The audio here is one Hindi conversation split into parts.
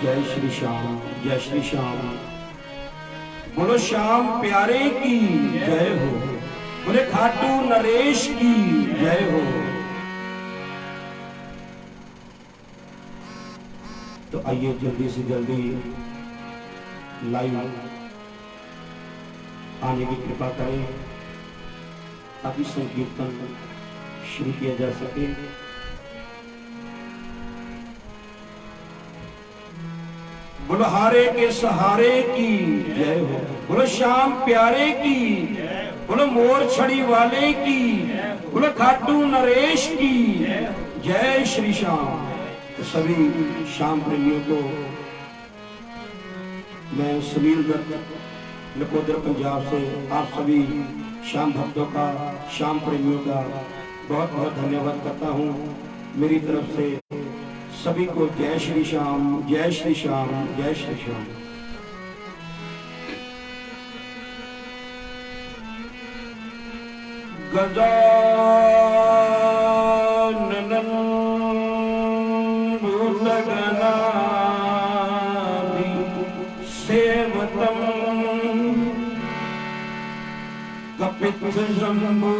जय श्री श्याम, जय श्री श्याम। बोलो श्याम प्यारे की जय हो, बोले खाटू नरेश की जय हो। तो आइए जल्दी से जल्दी लाइव आने की कृपा करें ताकि संकीर्तन शुरू किया जा सके। बोलो हारे के सहारे की जय हो, बोलो श्याम प्यारे की, बोलो मोर छड़ी वाले की, बोलो खाटू नरेश की जय श्री श्याम। तो सभी श्याम प्रेमियों को मैं सुनील दत्त नकोदर पंजाब से आप सभी श्याम भक्तों का, श्याम प्रेमियों का बहुत बहुत धन्यवाद करता हूँ। मेरी तरफ से सभी को जय श्री श्याम, जय श्री श्याम, जय श्री श्याम। गजानन भूतगणादि सेवतम कपित्थजम्बू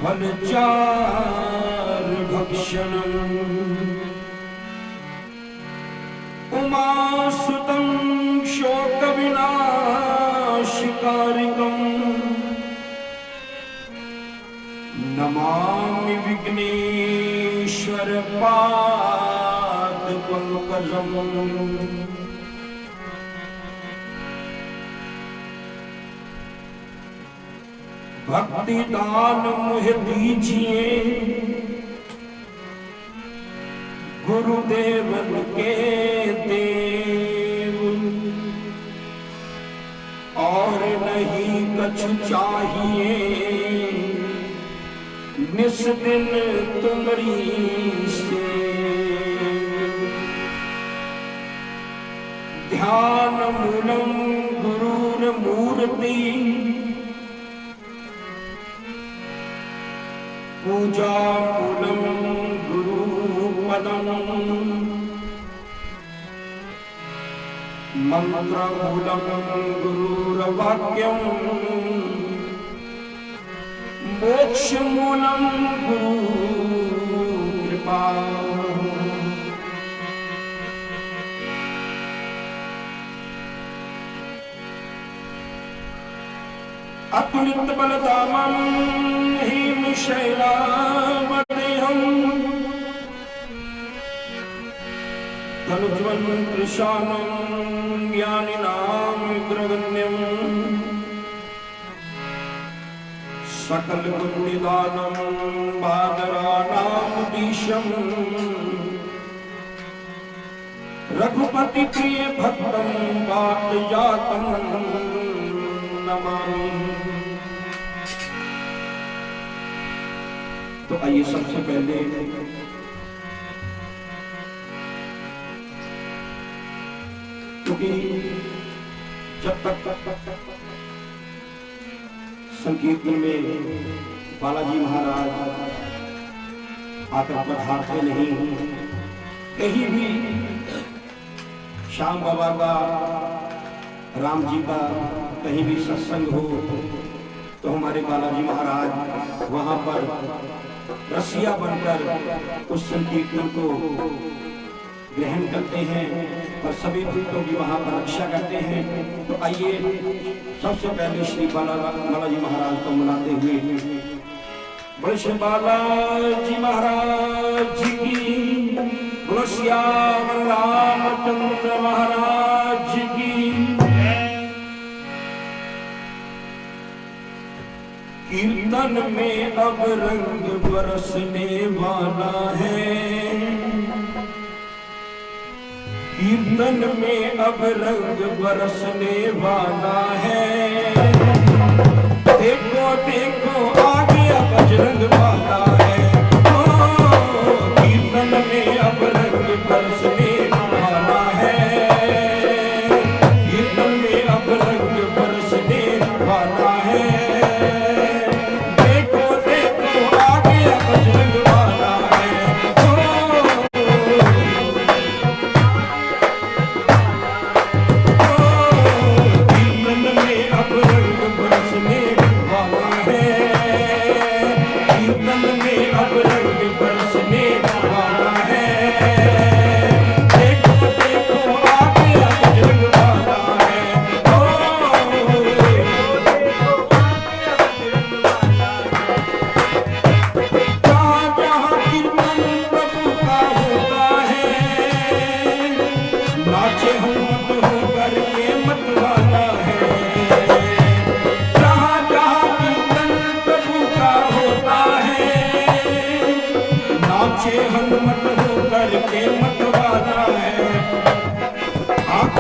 फलचार भक्षणम् उमासुतं शोकविनाशकारिकम् नमामि विघ्नेश्वर पादपङ्कजम्। भक्ति दान मुझे दीजिए गुरुदेव के देव, और नहीं कछु चाहिए निस दिन तुमरी से। ध्यान मूलम गुरुर मूर्ति पूजा मूलम गुरु पदम, मंत्र मूलम गुरुर्वाक्यम, मोक्ष मूलम गुरु कृपा। अतुलित बलधामं हिमशैलावदेहं तनुज्वलकृशानं ज्ञानिनां ग्रगण्यं सकलगुणनिदानं बादराणामधीशं रघुपति प्रिय भक्तं वातजातं नमामि। तो आइए सबसे पहले क्योंकि जब तक संकीर्तन में बालाजी महाराज आकर पधारते नहीं, कहीं भी श्याम बाबा का, राम जी का कहीं भी सत्संग हो तो हमारे बालाजी महाराज वहां पर रसिया बनकर उस संकीर्तन को ग्रहण करते हैं और सभी भक्तों की वहां पर रक्षा करते हैं। तो आइए सबसे पहले श्री बालाजी महाराज को मनाते हुए बोले श्री बालाजी महाराज की, बोलो श्याम रामचंद्र महाराज की। कीर्तन में अब रंग बरसने वाला है, कीर्तन में अब रंग बरसने वाला है। देखो देखो आ गया बजरंग वाला है, ओ कीर्तन में अब रंग बरसने वाला है, कीर्तन में अब रंग बरसने वाला है। देखो देखो आ गया बजरंग वाला है,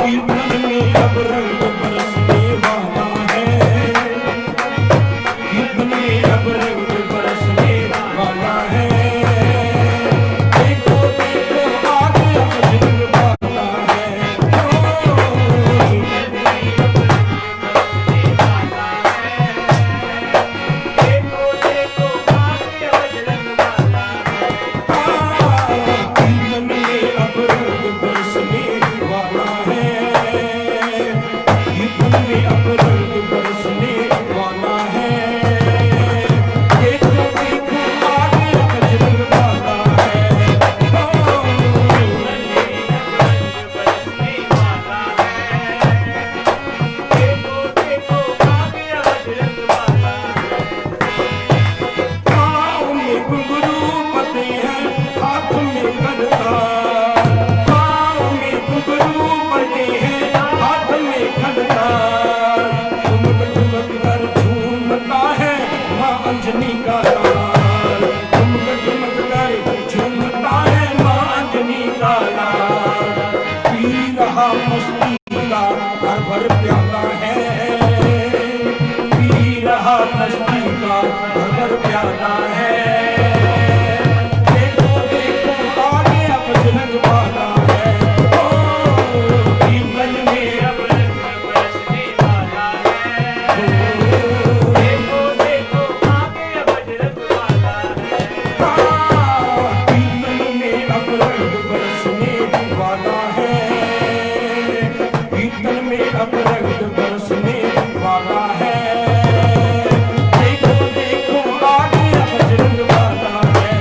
कीर्तन में अब रंग बरसने वाला है, कीर्तन में अब रंग बरसने वाला है। देखो देखो आगे अब रंग वाला है, कीर्तन में अब रंग बरसने वाला है, कीर्तन में अब रंग बरसने वाला है। देखो देखो आगे अब रंग वाला है, पाँव में घुंघरू पते हैं, हाथ में खड़ताल, पाँव में घुंघरू पते हैं, हाथ में खड़ताल। ठुमक ठुमक कर झूमता है माँ अंजनी का लाल, ठुमक ठुमक कर झूमता है माँ अंजनी का लाल। पी रहा मस्ती का भर भर प्याला है, पी रहा मस्ती का भर भर प्याला है। देखो देखो आगे अब रंग वाला है, ओ कीर्तन में अब रंग बरसने वाला है। देखो देखो आगे अब रंग वाला है, कीर्तन में अब रंग बरसने वाला है, कीर्तन में अब रंग बरसने वाला है। देखो देखो आगे अब रंग वाला है,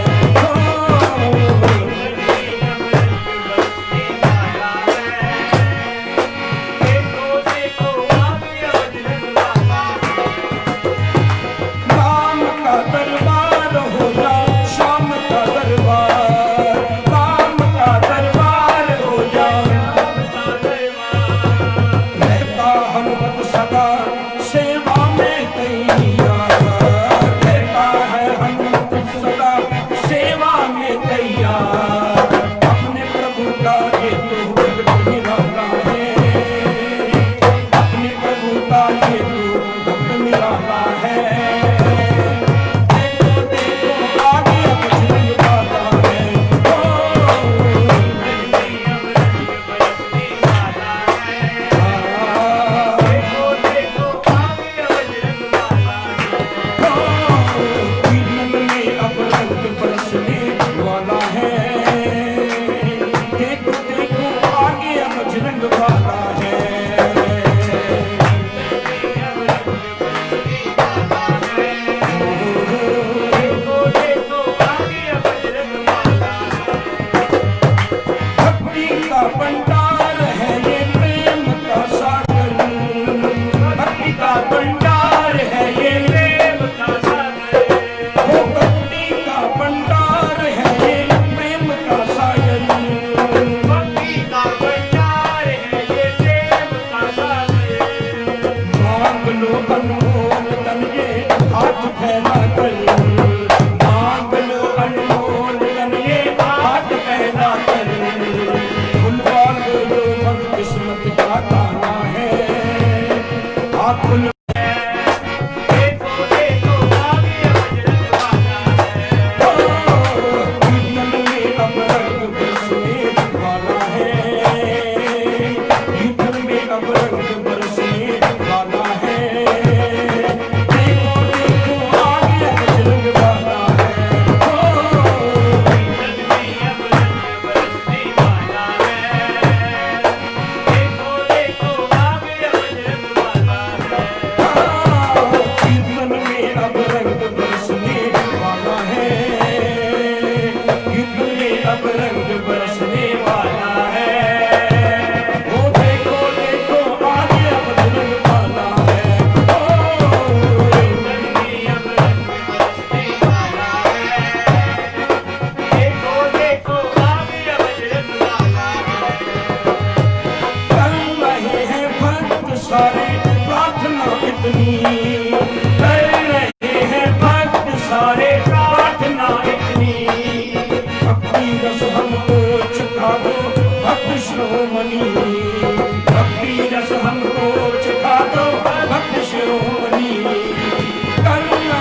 राम का दरबार हो जा श्याम का दरबार, राम का दरबार हो जा, रहता हनुमत सदा सेवा में तैयार, रहता है हनुमत सदा सेवा में तैयार। अपने प्रभु का ये तो भक्त निराला है, अपने प्रभु का ये तो भक्त निराला है। देखो देखो आगे अब रंग वाला है, कीर्तन में अब रंग बरसने वाला है। देखो देखो आगे अब रंग वाला है, भक्ति का भंडार है ये प्रेम का सागर, भक्ति का भंडार है ये प्रेम का सागर, वो भक्ति का भंडार है ये प्रेम का सागर, भक्ति का भंडार है ये प्रेम का सागर। मांग लो अनमोल धन ये हाथ फैला कर, मांग लो अनमोल धन ये हाथ फैला कर, खुलवा लो जो मन किस्मत का ताला है, हाथ खुल। देखो देखो आगे अब रंग वाला है, कीर्तन में अब रंग बरसने वाला है, कीर्तन में अब रंग बरसने वाला है। देखो देखो आगे अब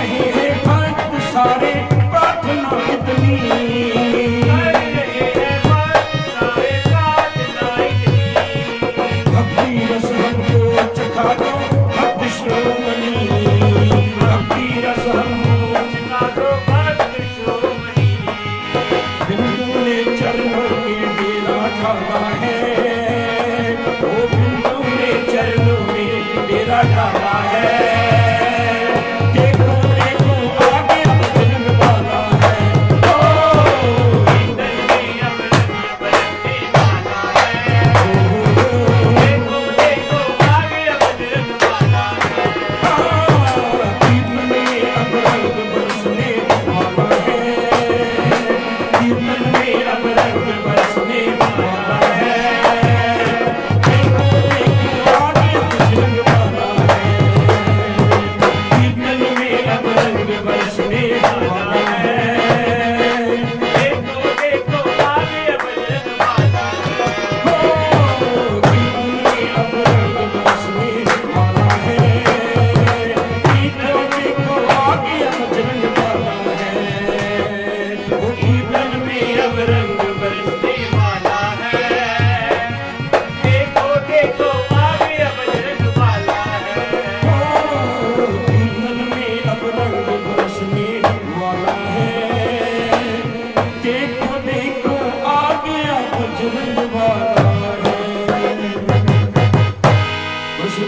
रहे हैं भक्त सारे प्रार्थना इतनी, भक्ति रस हमको चखा दो भक्त शिरोमणि, भक्ति रस हमको चखा दो भक्त शिरोमणि। बिंदु ने चरणों में डेरा डाला है, वो बिंदु ने चरणों में डेरा डाला है।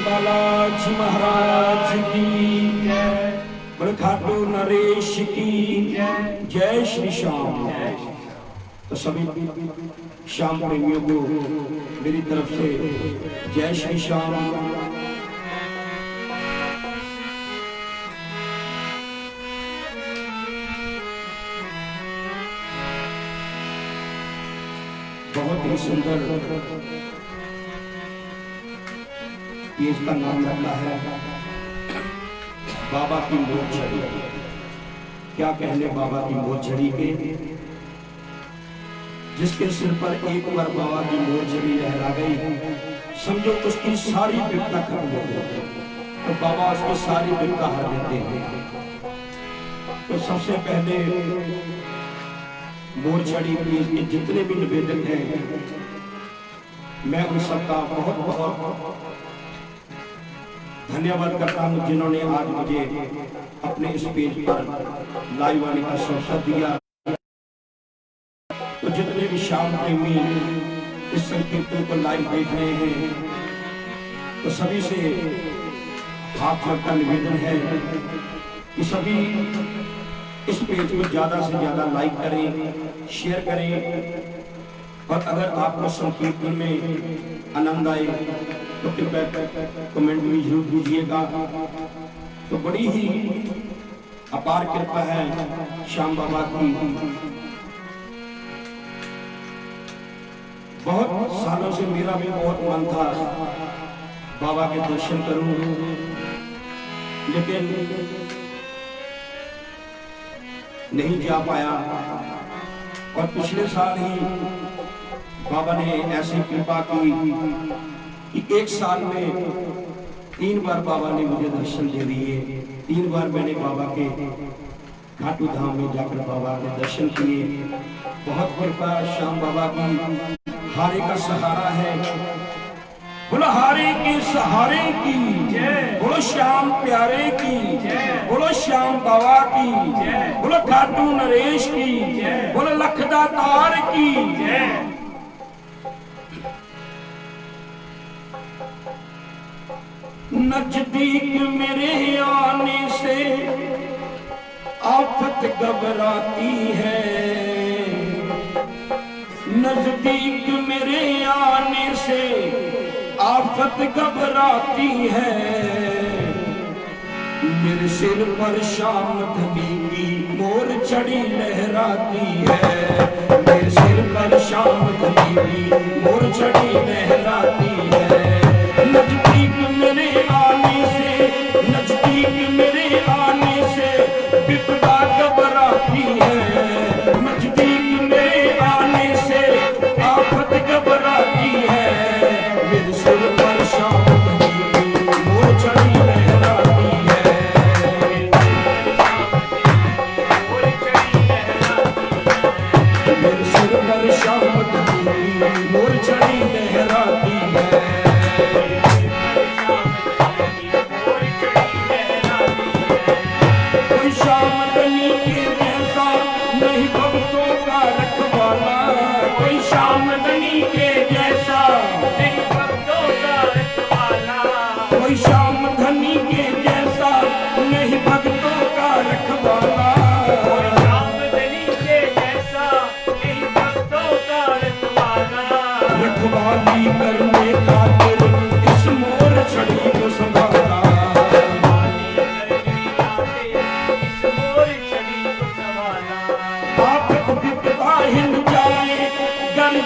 बालाजी महाराज की, खाटू नरेश की जय श्री श्याम। तो सभी श्याम प्रेमियों को मेरी तरफ से जय श्री श्याम। बहुत ही सुंदर ये इसका नाम रखा है बाबा की मोरछड़ी। क्या कहने बाबा की मोरछड़ी के, जिसके सिर पर एक बार बाबा की मोरछड़ी लहरा गई, समझो उसकी सारी विपदा खत्म हो गई। तो बाबा उसकी सारी विपदा हर देते हैं। तो सबसे पहले मोरछड़ी के जितने भी निवेदक हैं, मैं उन सबका बहुत बहुत धन्यवाद करता हूं, जिन्होंने आज मुझे अपने इस पेज पर लाइव आने का अवसर दिया। तो जितने भी श्याम प्रेमी इस संकीर्तन को लाइव देख रहे हैं, तो सभी से हाथ जोड़कर निवेदन है कि सभी इस पेज को ज्यादा से ज्यादा लाइक करें, शेयर करें। और अगर आपको संकीर्तन में आनंद आए तो कृपया कमेंट भी जरूर दीजिएगा। तो बड़ी ही अपार कृपा है श्याम बाबा की। बहुत सालों से मेरा भी बहुत मन था बाबा के दर्शन करूं, लेकिन नहीं जा पाया। और पिछले साल ही बाबा ने ऐसी कृपा की कि एक साल में 3 बार बाबा ने मुझे दर्शन दे दिए। 3 बार मैंने बाबा के खाटू धाम में जाकर बाबा के दर्शन किए। बहुत कृपा श्याम बाबा की। हारे का सहारा है, बोलो हारे के सहारे की, बोलो श्याम प्यारे की, बोलो श्याम बाबा की, बोलो खाटू नरेश की, बोलो लखदातार की। नजदीक मेरे आने से आफत घबराती है, नजदीक मेरे आने से आफत घबराती है। मेरे सिर पर शाम धनी की मोरछड़ी लहराती है, मेरे सिर पर शाम धनी की मोरछड़ी लहराती है। नजदीक मेरे आने से, नजदीक मेरे आने से विपदा घबराती है, नजदीक मेरे आने से आफत घबराती है। मेरे सिर पर शाम धनी की मोरछड़ी लहराती है।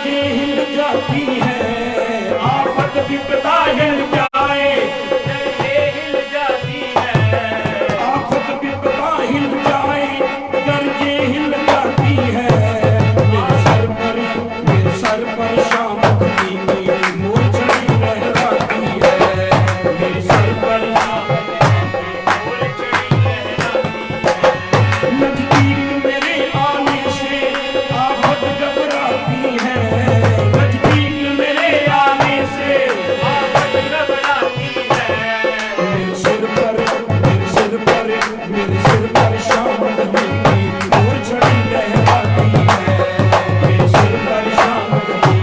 गरजे हिल जाती है, आफत विपदा हिल जाए, हिल जाती है, आफत विपदा हिल जाए, गरजे हिल जाती है। मेरे सर पर शाम की मूर्छनी लहराती है, मेरे सर पर नजदीक मेरे आने से आफत घबराती है, नजदीक मेरे आने से आफत घबराती है। मेरे सिर पर शाम की मूर्छनी लहराती है, मेरे सिर पर शाम की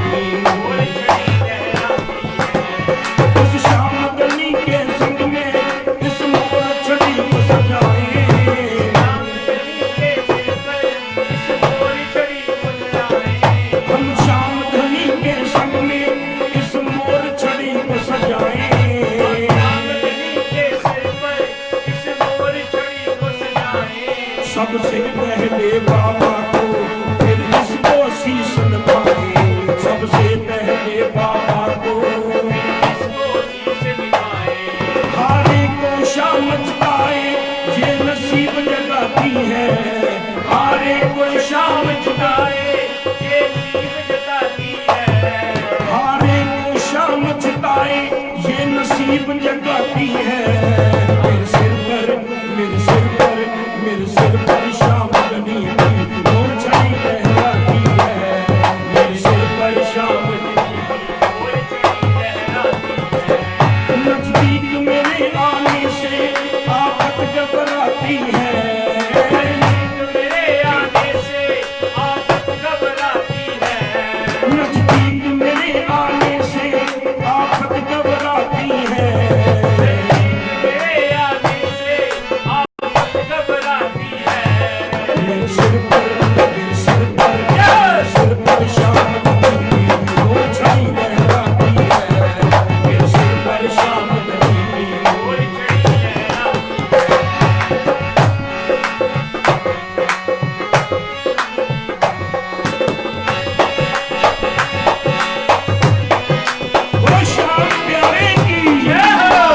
उस शाम गली के संग में इस मूर्छनी को सजाए, हम शाम धनी के संग में इस मूर्छनी को सजाए। सबसे पहले बाबा को फिर इसको शीश नवाए, सबसे पहले बाबा को हारे को शाम चुकाए, ये नसीब जगाती है, हारे को शाम चुकाए, ये नसीब जगाती है, हारे को शाम चुकाए, ये नसीब जगाती है। मेरे सिर पर शाम गनी की मूर्छनी लहराती है, मेरे सिर पर शाम नजदीक मेरे आने से आफत घबराती है, मेरे आने से आफत घबराती है, नजदीक मेरे आने से आफत घबराती है। मेरे आने से आफत घबराती है। मेरे सिर पर शाम की मूर्छनी लहराती है, मेरे सिर पर शाम की वो शाम प्यारे की जय हो।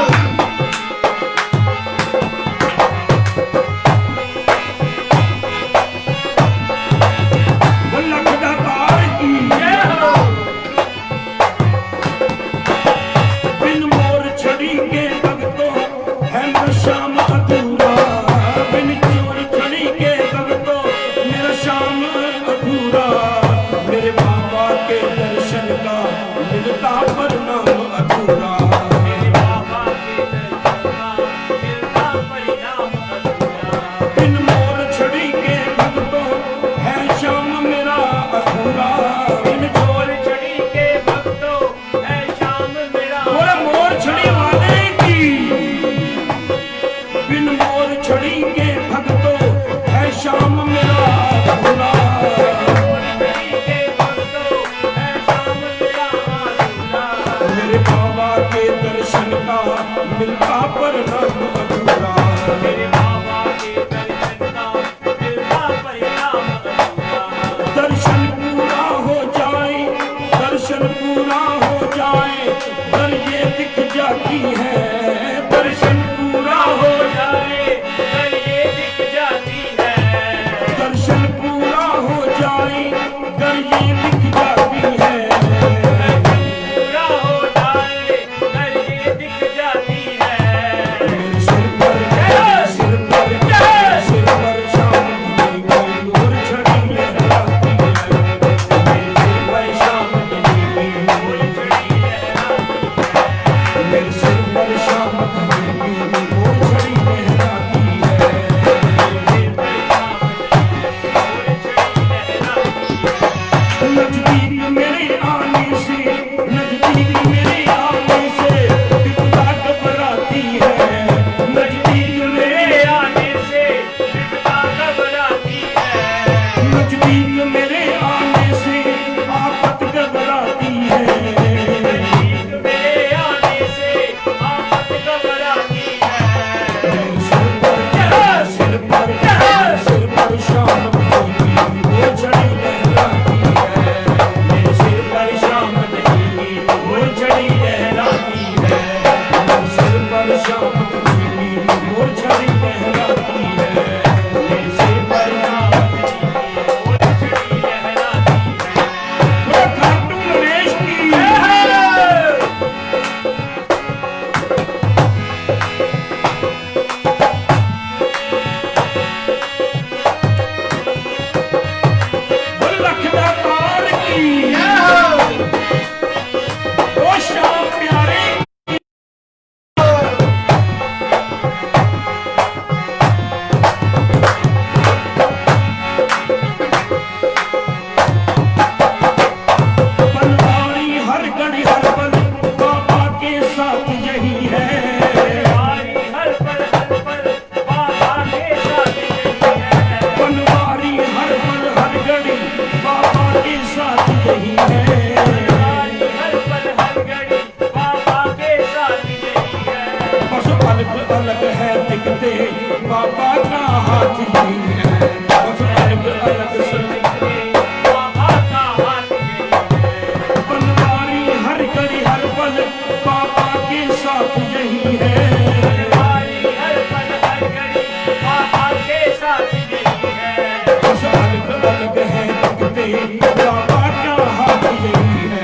पे बाबा का हाथ यही है।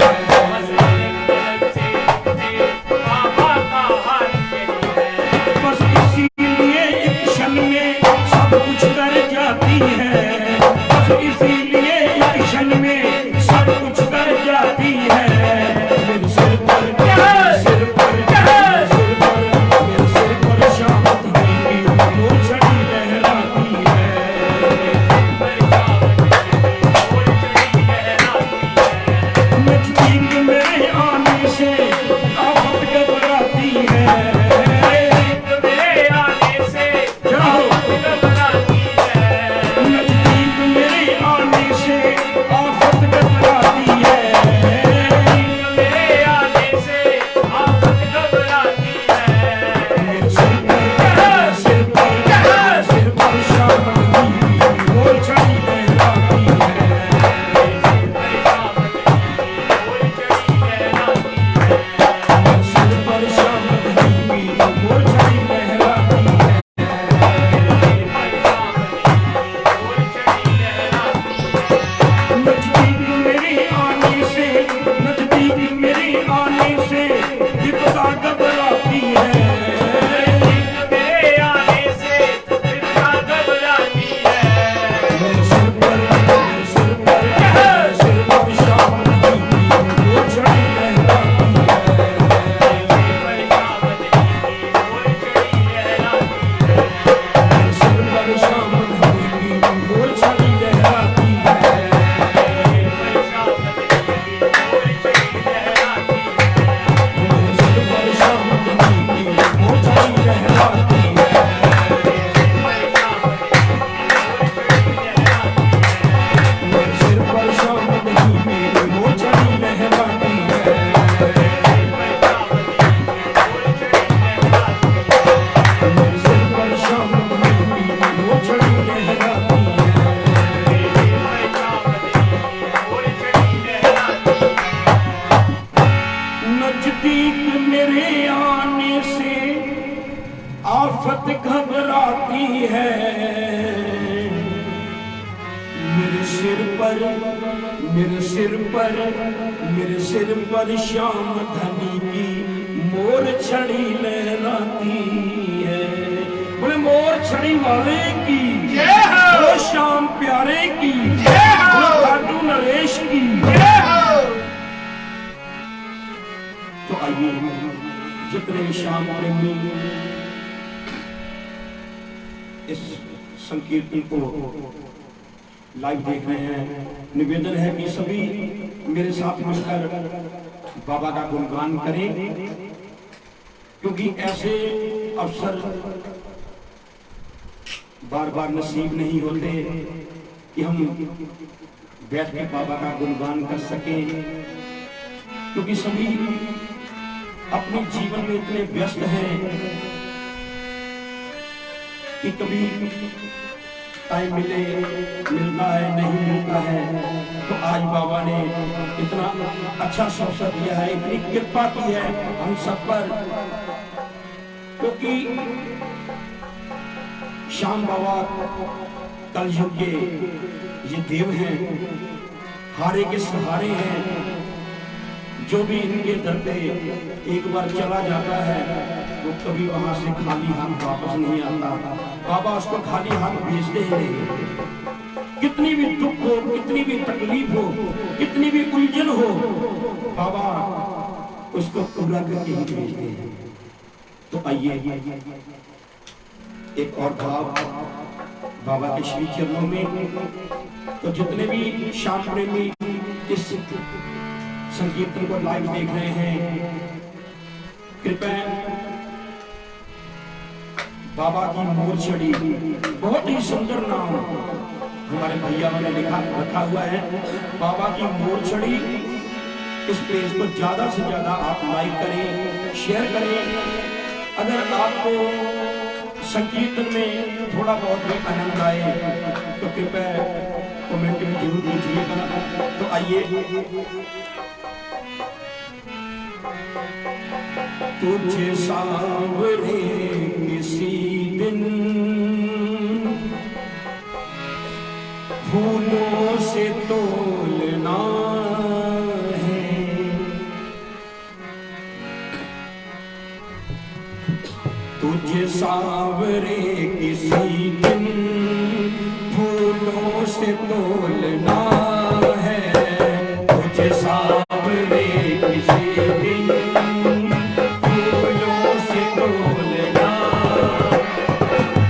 बाबा का हाथ यही है। बस इसीलिए एक क्षण में सब कुछ कर जाती है। बस इसीलिए एक क्षण में सब कुछ कर जाती है। मेरे सिर पर मेरे सिर पर मेरे सिर पर शाम की वो छड़ी लहराती है। नजदीक मेरे आने से आफत घबराती है। मेरे आने से आफत घबराती है। नजदीक मेरे आने से आफत घबराती है। मेरे आने से आफत घबराती है। मेरे सिर पर शाम की वो छड़ी लहराती है। सिर पर शाम की वो छड़ी लहराती है। नजदीक मेरे आने से विपदा घबराती है। मेरे आने से विपदा घबराती है। मेरे सिर पर शाम की वो छड़ी लहराती है। सिर पर शाम की वो छड़ी लहराती है। सिर पर शाम की वो छड़ी लहराती है। सिर पर शाम की वो छड़ी लहराती है। सिर पर शाम की वो छड़ी लहराती है। नजदीक मेरे आने से आफत घबराती है। मेरे सिर पर शाम धनी की मोर छड़ी लहराती है। बोले मोर छड़ी वाले की बोलो शाम प्यारे की बोलो खाटू नरेश की। तो आइए जितने श्याम प्रेमी इस संकीर्तन को लाइव देख रहे हैं, निवेदन है कि सभी मेरे साथ मिलकर बाबा का गुणगान करें, क्योंकि ऐसे अवसर बार बार नसीब नहीं होते कि हम बैठ के बाबा का गुणगान कर सकें, क्योंकि सभी अपने जीवन में इतने व्यस्त हैं कि कभी टाइम मिलता है नहीं मिलता है। तो आज बाबा ने इतना अच्छा अवसर दिया है, इतनी कृपा की है हम सब पर, क्योंकि श्याम बाबा कलयुग के ये देव हैं, हारे के सहारे हैं। जो भी इनके दर पे एक बार चला जाता है वो कभी वहां से खाली हाथ वापस नहीं आता। बाबा उसको खाली हाथ भेजते ही नहीं। कितनी भी दुख हो, कितनी भी तकलीफ हो, कितनी भी उलझन हो, बाबा उसको पूरा करके ही भेजते हैं। तो आइए एक और भाव बाबा के श्री चरणों में। तो जितने भी श्याम प्रेमी इस संकीर्तन को लाइव देख रहे हैं, कृपया बाबा की मोर छड़ी, बहुत ही सुंदर नाम हमारे भैया ने रखा हुआ है, बाबा की मोर छड़ी। इस पेज को ज्यादा से ज्यादा आप लाइक करें, शेयर करें। अगर आपको संकीर्तन में थोड़ा बहुत भी आनंद आए तो कृपया कमेंट में जरूर दीजिएगा। तो आइए तुझे सांवरे किसी दिन फूलों से तो सांवरे किसी दिन फूलों से तोलना है, तुझे सांवरे किसी दिन फूलों से तोलना,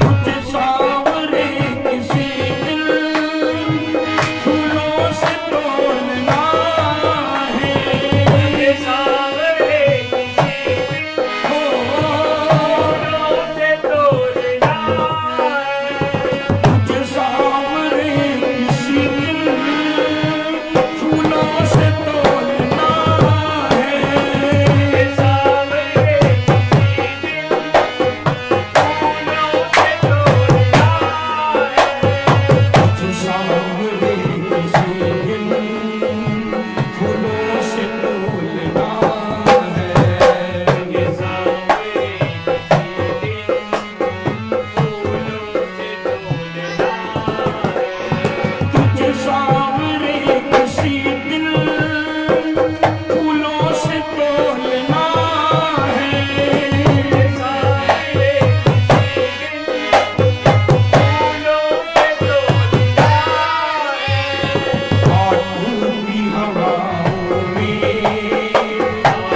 तुझे सांवरे किसी दिन फूलों से तोलना है, तुझे सांवरे किसी दिन फूलों से तोलना है, तुझे सांवरे किसी दिन फूलों से तोलना है, तुझे सांवरे किसी दिन फूलों से तोलना है, तुझे सांवरे किसी दिन फूलों से तोलना है, तुझे सांवरे किसी दिन फूलों से तोलना है, तुझे सांवरे किसी दिन फूलों से तोलना है, तुझे सांवरे किसी दिन फूलों से तोलना है, हाथों की हवाओं में,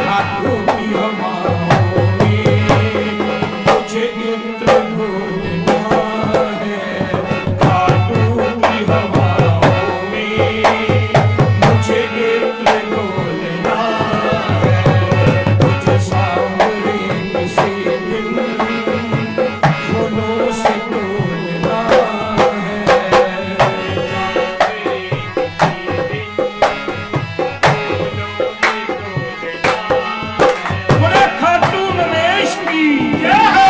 हाथों की हवाओं में मुझे इत्र घोलना है, हाथों की हवाओं में मुझे इत्र घोलना है, तुझे सांवरे किसी दिन फूलों से तोलना है। बड़े खाटू नरेश की जय हो।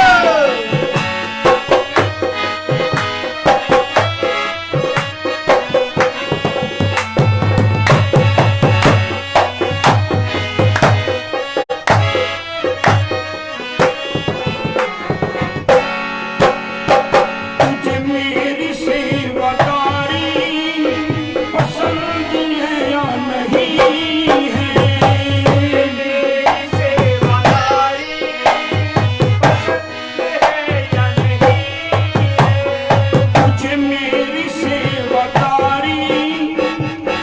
तुझे मेरी सेवादारी पसंद है या नहीं है, मेरी सेवादारी पसंद है या नहीं है, तुझे मेरी सेवादारी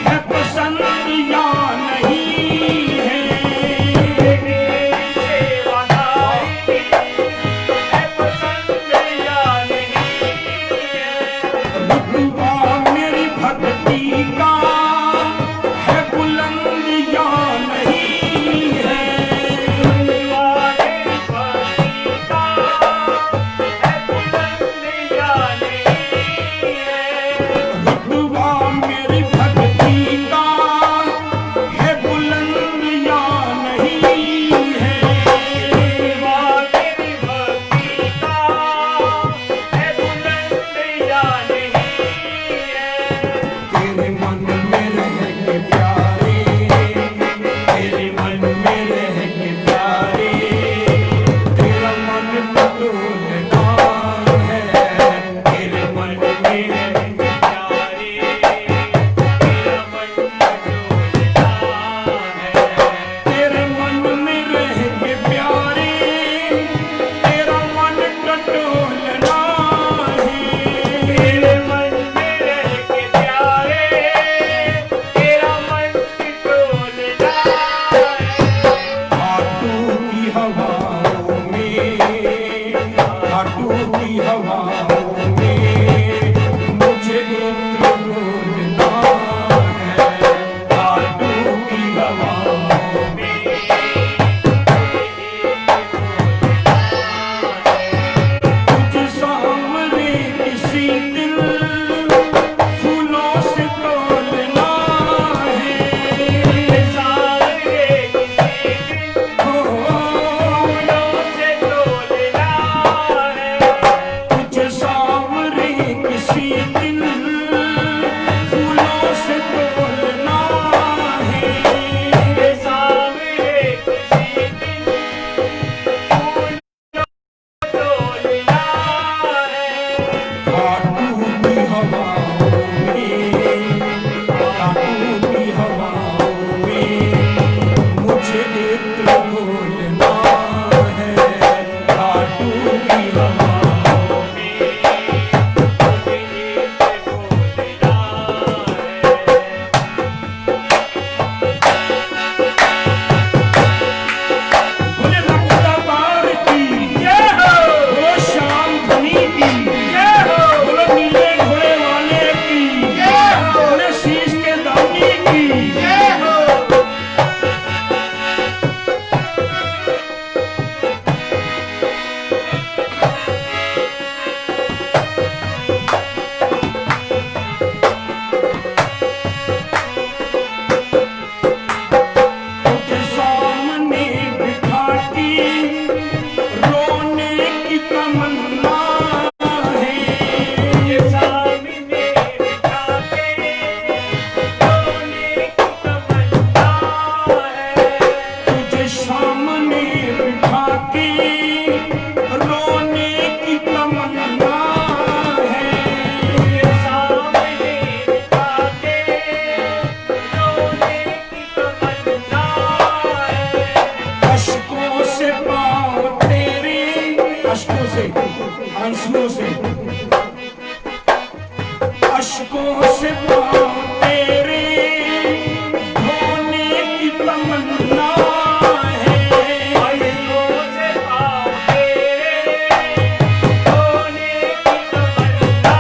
है पसंद या नहीं है, मेरी सेवादारी है पसंद या नहीं है, रुतबा मेरी भक्ति का है बुलंद या नहीं है, तुम्हारे पति का है बुलंद या नहीं है, रुतबा मेरी भक्ति का है बुलंद या नहीं है, तुम्हारी भक्ति का है बुलंद या नहीं है, तेरे मन में रह के प्यारे, तेरे मन में रह के प्यारे, तेरा मन टटोलना है, तेरे मन में रह के प्यारे तेरा मन टटोलना है, तेरे मन में रह के प्यारे, तेरा मन टटोलना है, तेरे मन में रह के प्यारे तेरा मन टटोलना है, हाथों की हवाओं में, हाथों की हवाओं में अश्कों से पाँव तेरे धोने की तमन्ना है। अश्कों से पाँव तेरे धोने की तमन्ना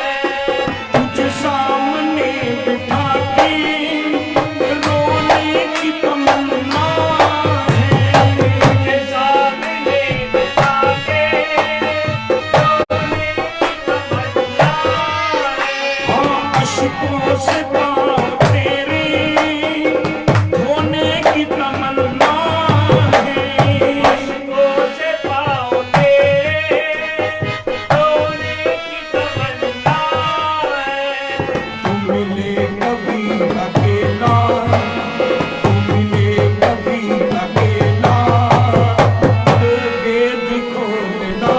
है। तुझे सामने बिठा के रोने की तमन्ना है। तुझे सामने बिठा के रोने की तमन्ना है। हाँ, अश्कों से पाँव तेरे धोने की तमन्ना है। अश्कों से पाँव तेरे धोने की तमन्ना है। तू मिले कभी अकेला, तू मिले कभी अकेला, तो गेट खोलना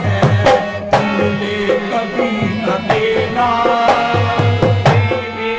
है। तू मिले कभी अकेला, मेरे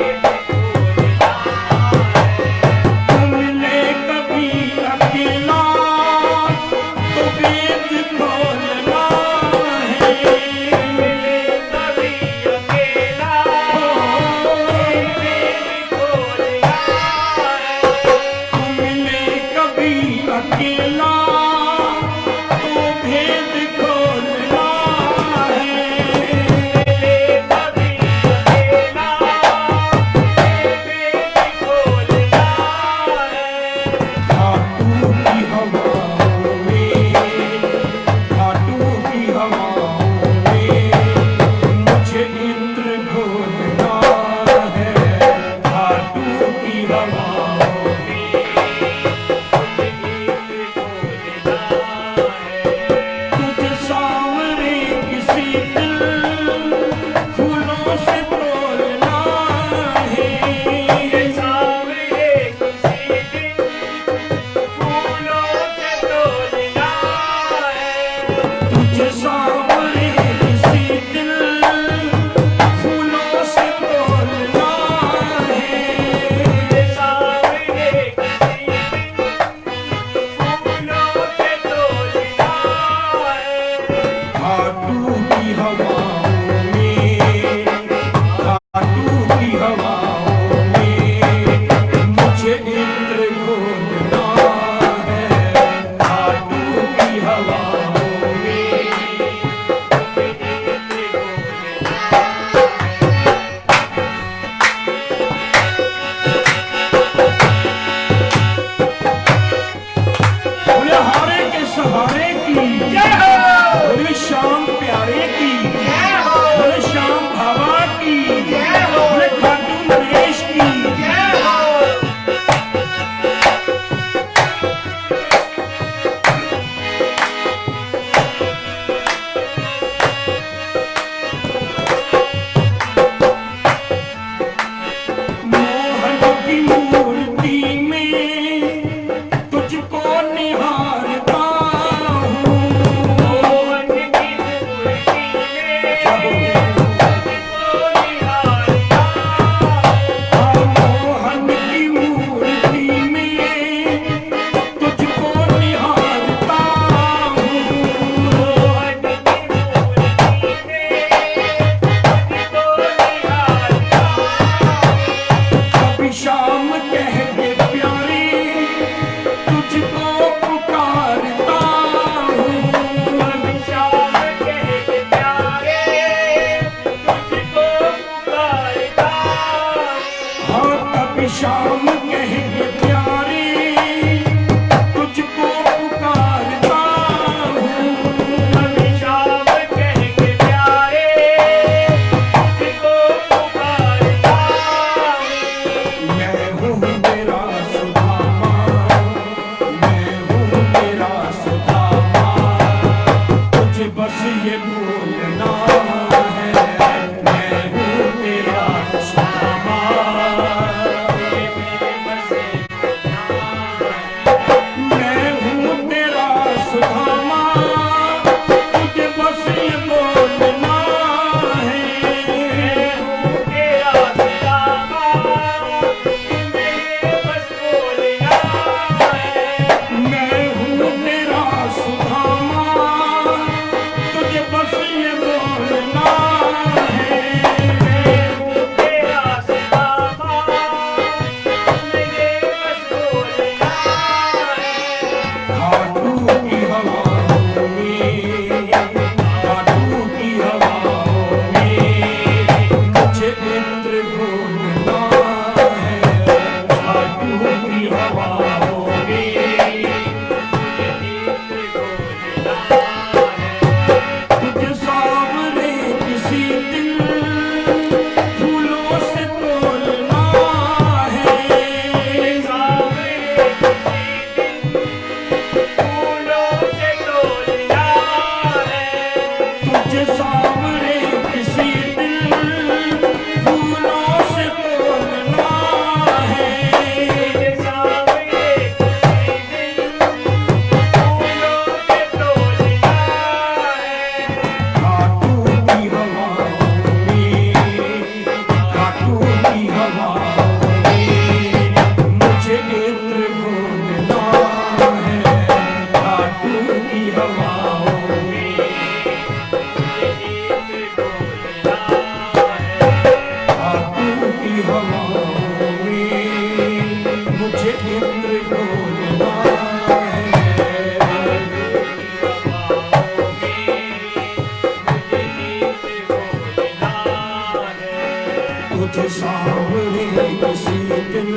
मुझे सांवरे किसी दिन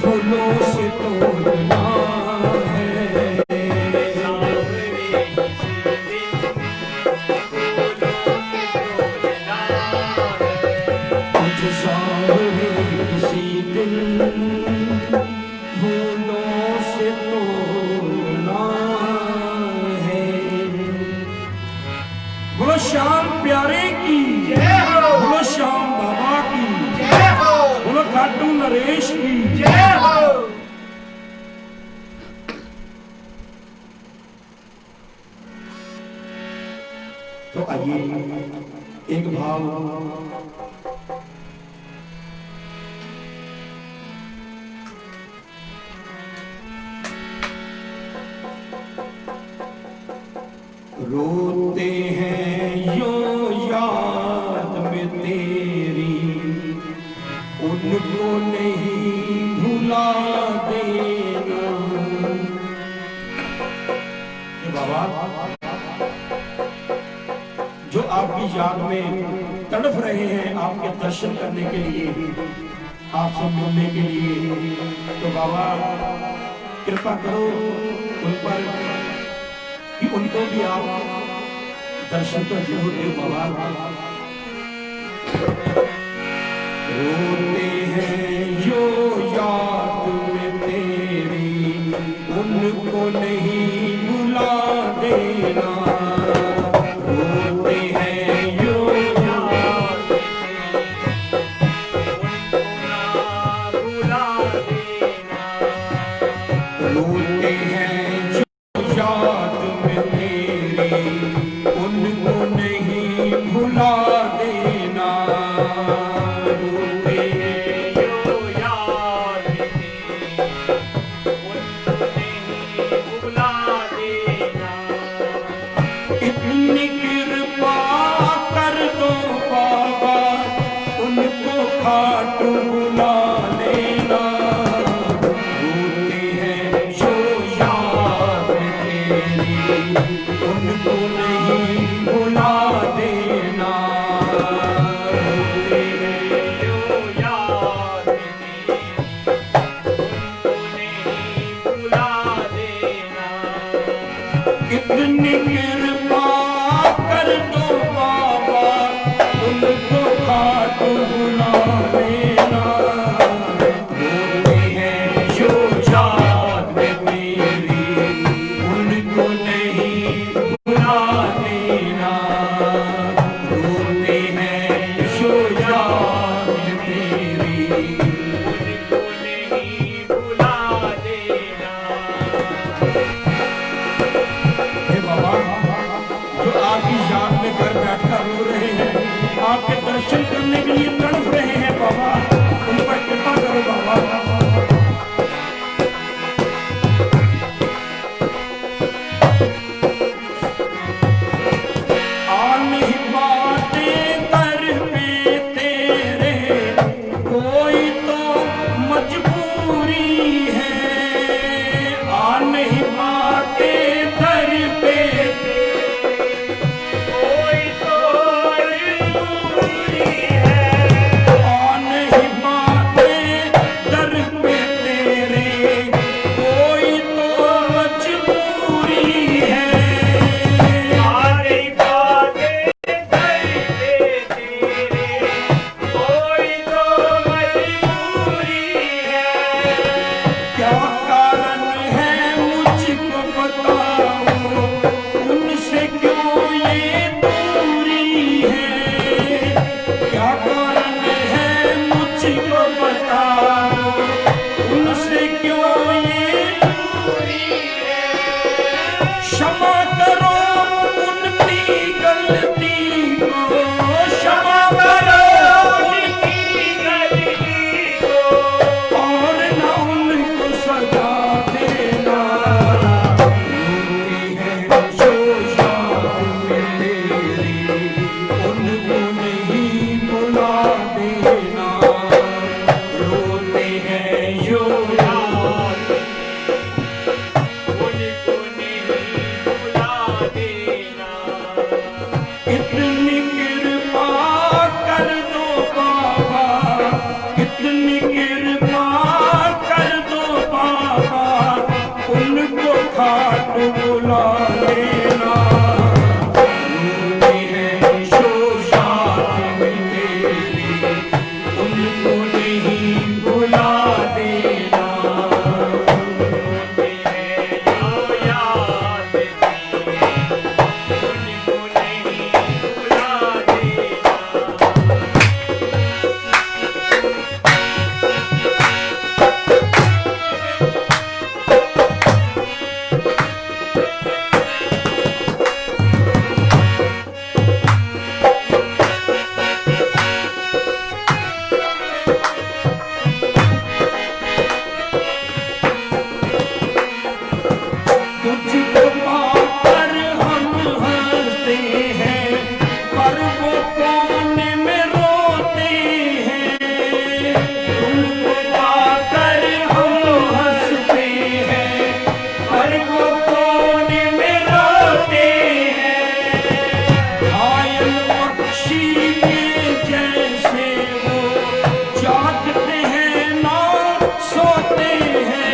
फूलों से तोड़ना है। सांवरे किसी दिन फूलों से तोड़ना है। मुझे सांवरे किसी दिन फूलों से तोड़ना है। बोलो श्याम प्यारे की जय हो, बोलो श्याम बाबा की जय हो, बोलो खाटू नरेश की जय हो। तो आइए एक भाव रोते हैं यो याद में तेरी, उनको नहीं भुला देना। ये बाबा जो आपकी याद में तड़प रहे हैं आपके दर्शन करने के लिए, आपसे मिलने के लिए, तो बाबा कृपा करो उन पर कि उनको भी आप दर्शन तो जरूर दे बाबा। रोते हैं जो याद में तेरी, उनको नहीं भुला देना। रोते हैं जो याद उनको ना भुला देना। रोते हैं जो याद में तेरी, उनको नहीं भुला देना। रोते हैं जो याद थी उनको नहीं भुला देना। इतनी कृपा कर दो बाबा, उनको खाटू बुला लेना। रोते हैं जो याद तेरी, उनको नहीं भुला देना। रोते हैं जो याद थी उनको नहीं भुला देना। इतनी कृपा कर दो बाबा, उनको खाटू बुला लेना। रोते हैं जो याद में तेरी, उनको नहीं भुला देना। रोते हैं जो याद में तेरी, उनको नहीं भुला देना। हे बाबा कोने में रोते हैं, उनको पाकर हम हंसते हैं, पर वो कोने में रोते हैं। घायल पक्षी के जैसे वो जागते हैं ना सोते हैं।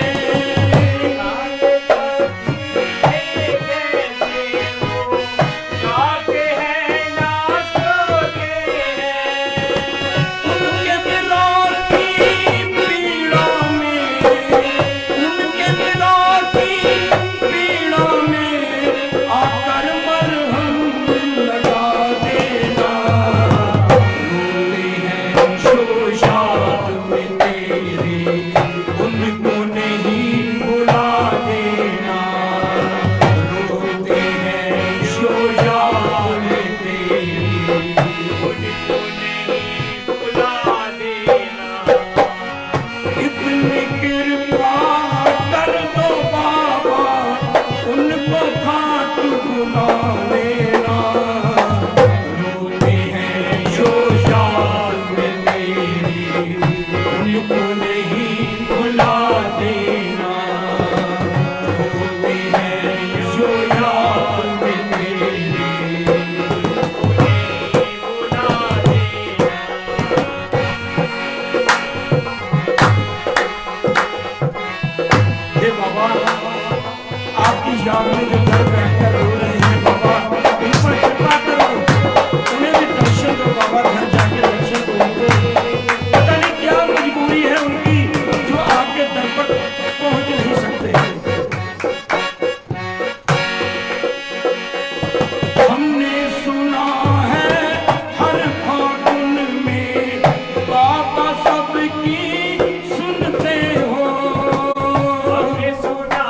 याद में जो घर बैठकर रो रहे हैं बाबा, उन पर कृपा करो, उन्हें भी दर्शन दो बाबा, घर जाके दर्शन दो उनको। पता नहीं क्या मजबूरी है उनकी जो आपके दर पर पहुंच नहीं सकते। हमने सुना है हर फागुन में बाबा सबकी सुनते हो। हमने सुना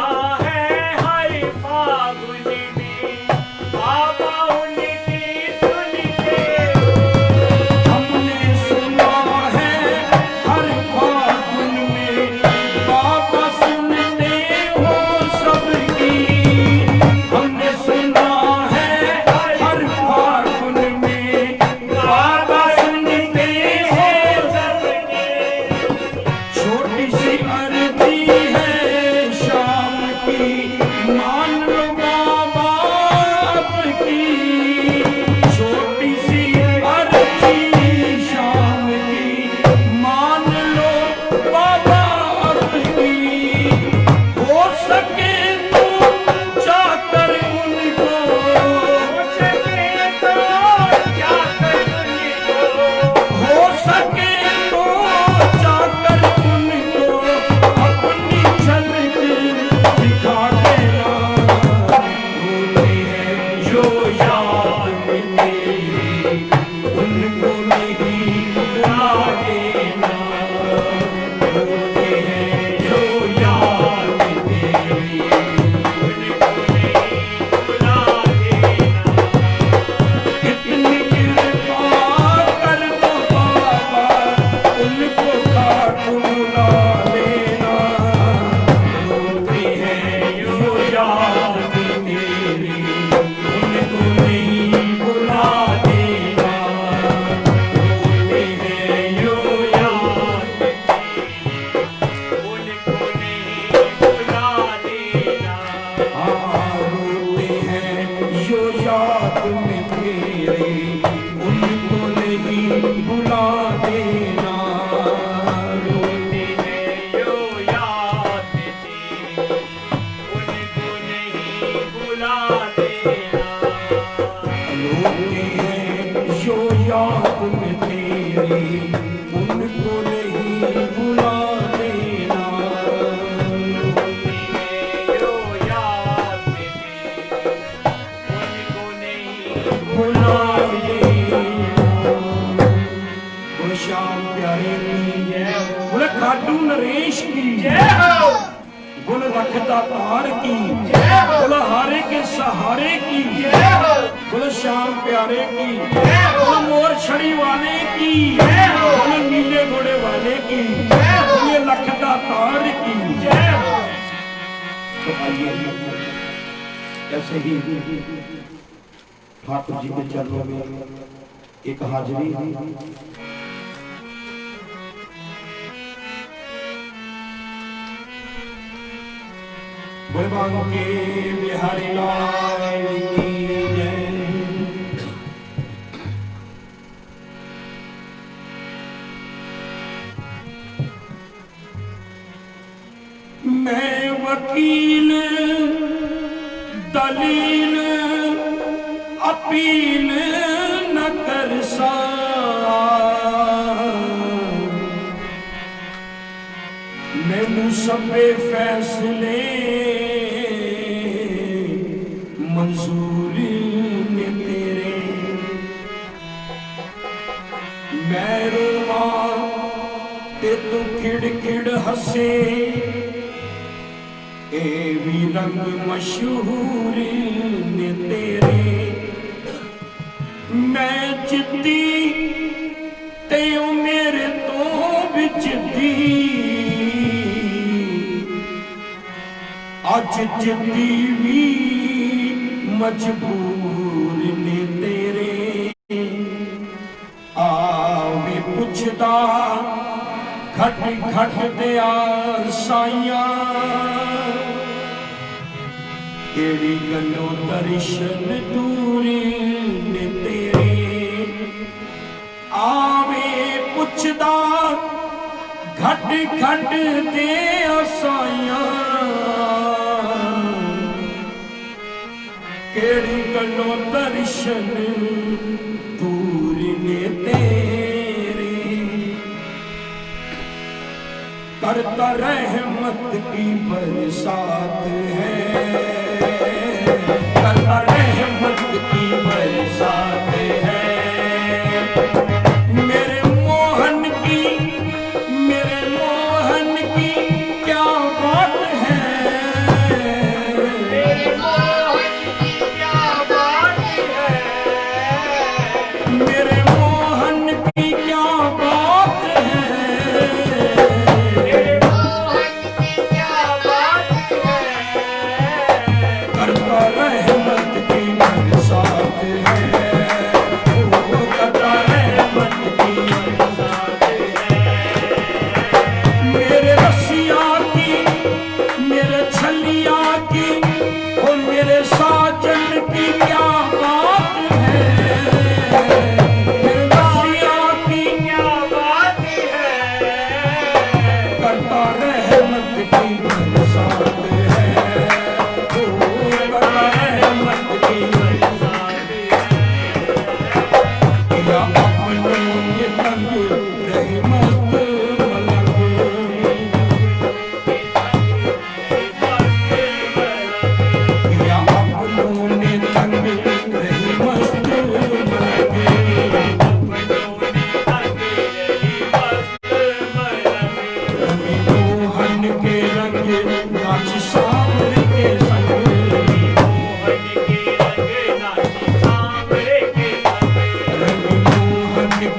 खाटू नरेश की गुल रखता तार की, गुल हारे के सहारे की, गुल श्याम प्यारे की, गुल मोर छड़ी वाले की, गुल नीले घोड़े वाले की, गुल लखता तार की। तो आइए ऐसे ही ठाकुर जी के चरणों में एक हाजरी बलवान के बिहारी लाल की जय। मैं वकील दलील अपील न कर सा मैनू सबे फैसले मंजूर ने तेरे। मैं रोवा ते तू खिड़ खिड़ हसे ए भी रंग मशहूर ने तेरे। मैं जिद्दी ते मेरे तो बिजदी अज जिद्दी भी मजबूर ने तेरे। आवे पुछदा घट घट दिया साइया केड़ी गलों दर्शन दूर ने तेरे। आवे पुछदा घट घट दिया साइया केड़ी गलों दर्शन दूर ने तेरे। करता रहमत की बरसात है करता रहमत की बरसात है। मेरे मोहन की क्या बात है। मेरे मोहन की क्या बात है। मेरे मोहन की क्या बात है। मेरे मोहन की क्या बात है। करता रहमत की बरसात है करता रहमत की बरसात है। मेरे रसिया की मेरे छलिया की और मेरे साजन की क्या बात है। मेरे रसिया की क्या बात है। करता रहमत की बरसात है करता रहमत की बरसात है। या अपनों ये तंग रहमत मलंग या अपनों ने तंग रहमत मलंग। रवि मोहन के रंग नाच सांवरे के संग। रवि मोहन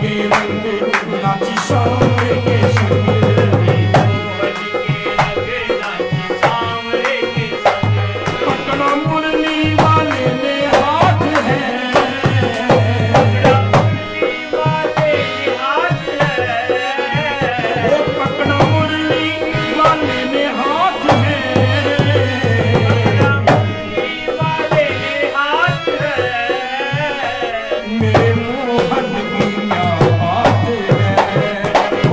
के रंग नाच सांवरे के संग। पकड़ा मुरली वाले ने हाथ है वो पकड़ा मुरली वाले ने हाथ है। मेरे मोहन की क्या बात है।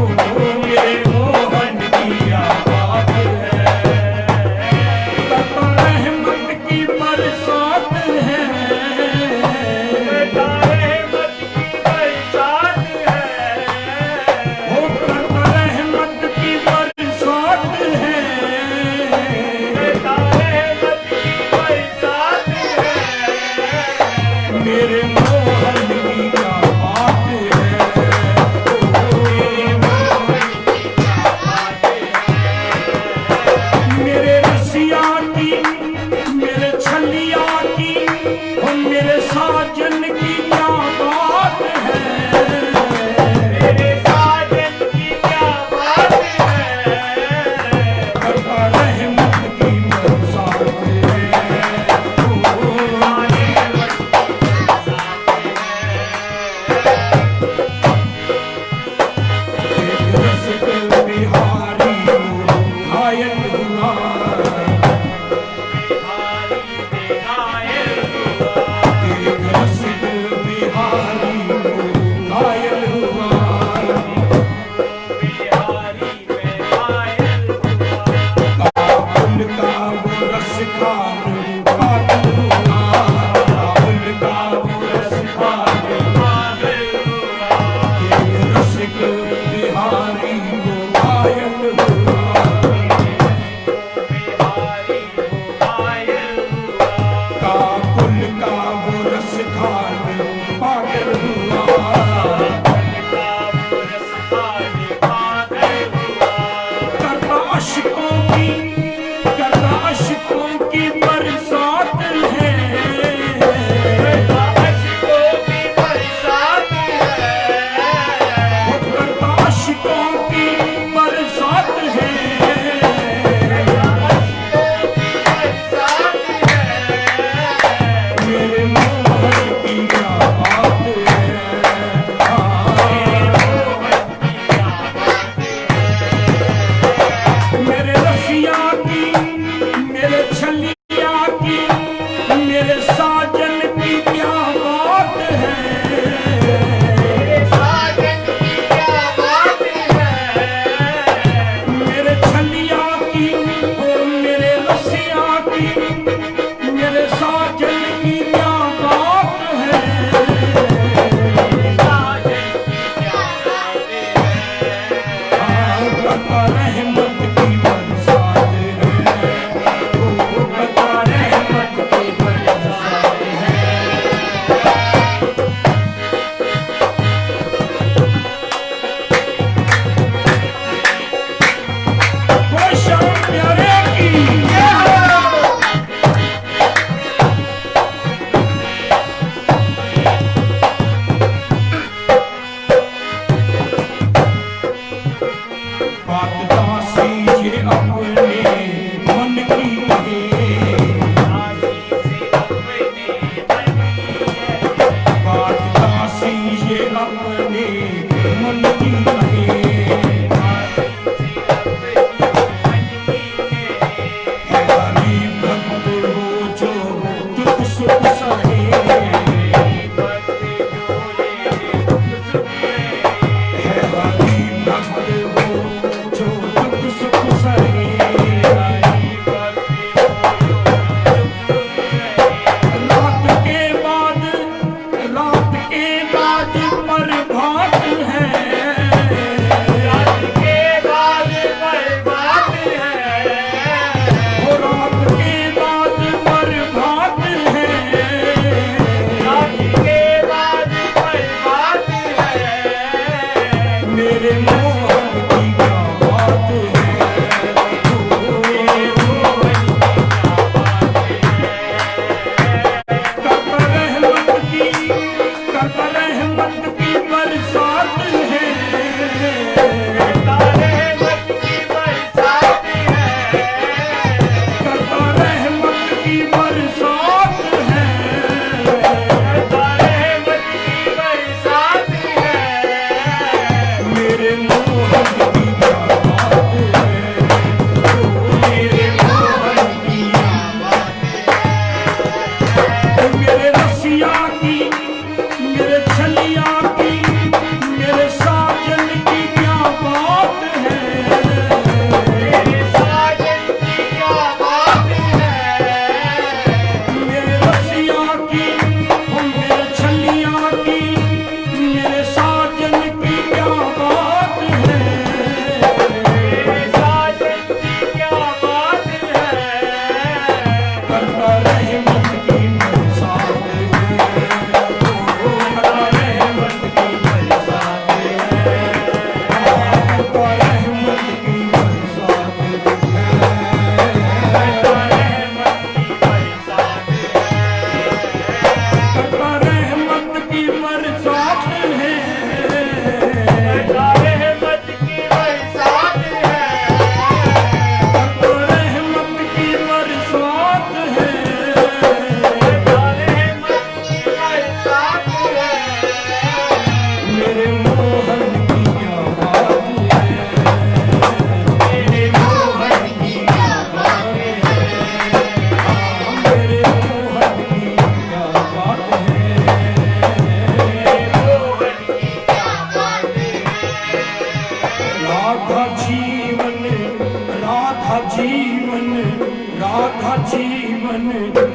राधा जीवन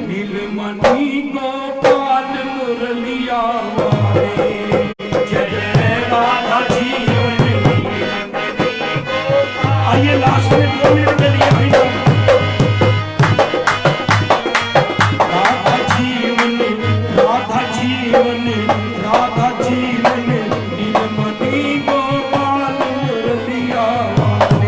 नीलमणि गोपाल मुरलिया वाले। जय राधा जीवन नीलमणि गोपाल। आइए लास्ट में 2 मिनट के लिए भाई लोग। राधा जीवन राधा जीवन राधा जीवन नीलमणि गोपाल मुरलिया वाले।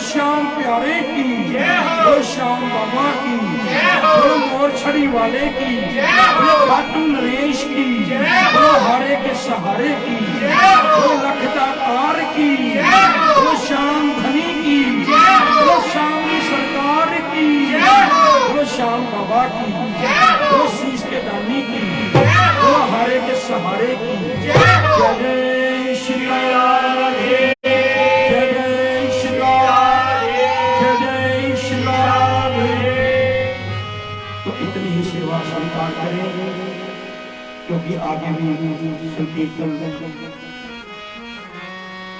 श्याम प्यारे की, बोलो श्याम बाबा की, बोलो मोर छड़ी वाले की, बोलो खाटू नरेश की, बोलो हारे के सहारे की, बोलो लखदार की, बोलो श्याम धनी की, बोलो श्यामी सरकार की, बोलो श्याम बाबा की, बोलो शीश के दानी की, बोलो हारे के सहारे की। जय श्री राधे, स्वीकार करें, क्योंकि आगे भी संकीर्तन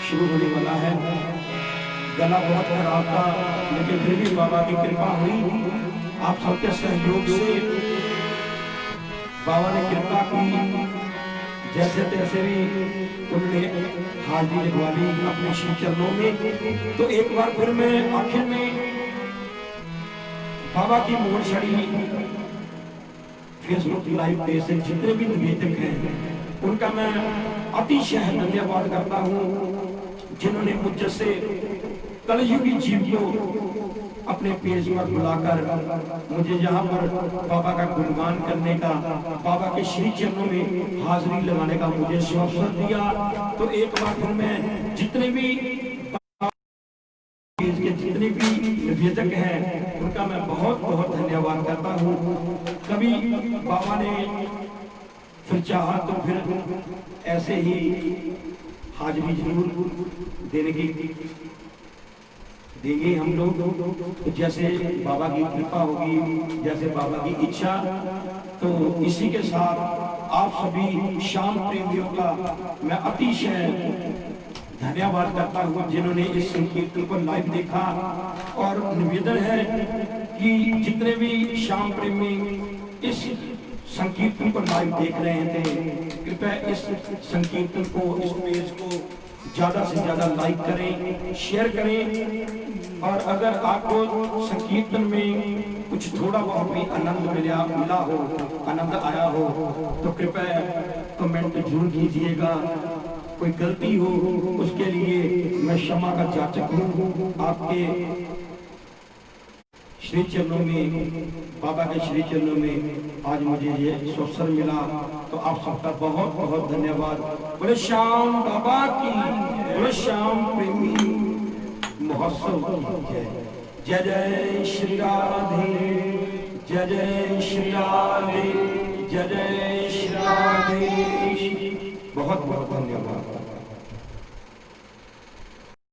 शुरू होने वाला है। गला बहुत खराब था, लेकिन फिर भी बाबा की कृपा हुई, आप सबके सहयोग से बाबा ने कृपा की, जैसे तैसे भी उन्होंने हाजिरी लगवा ली अपने श्री चरणों में। तो एक बार फिर मैं आखिर में बाबा की मोड़ छड़ी फेसबुक लाइव पे से जितने भी निवेदक हैं उनका मैं अतिशय धन्यवाद करता हूं, जिन्होंने मुझ से कलयुगी जीव को अपने पेज पर बुलाकर मुझे यहाँ पर बाबा का गुणगान करने का, बाबा के श्री चरणों में हाजिरी लगाने का मुझे अवसर दिया। तो एक बार फिर मैं जितने भी पेज के जितने भी निवेदक हैं उनका मैं बहुत बहुत धन्यवाद करता हूँ। कभी बाबा ने फिर चाहा तो फिर ऐसे ही हाजिरी जरूर देने की देंगे हम लोग, तो जैसे बाबा की कृपा होगी, जैसे बाबा की इच्छा। तो इसी के साथ आप सभी श्याम प्रेमियों का मैं अतिशय धन्यवाद करता हूँ, जिन्होंने इस संकीर्तन को लाइव देखा। और निवेदन है कि जितने भी श्याम प्रेमी इस संकीर्तन को लाइव देख रहे थे, कृपया इस संकीर्तन को, इस पेज को ज्यादा से ज्यादा लाइक करें, शेयर करें। और अगर आपको संकीर्तन में कुछ थोड़ा बहुत भी आनंद मिला हो, आनंद आया हो, तो कृपया कमेंट जरूर कीजिएगा। कोई गलती हो उसके लिए मैं क्षमा का जाचक हूँ। आपके श्री चरणों में, बाबा के श्री चरणों में आज मुझे ये अवसर मिला, तो आप सबका बहुत बहुत धन्यवाद। बोले श्याम बाबा की, बोले श्याम प्रेमी महोत्सव की जय। जय जय श्री राधे, जय जय श्री राधे, जय जय श्री राधे। बहुत बहुत धन्यवाद।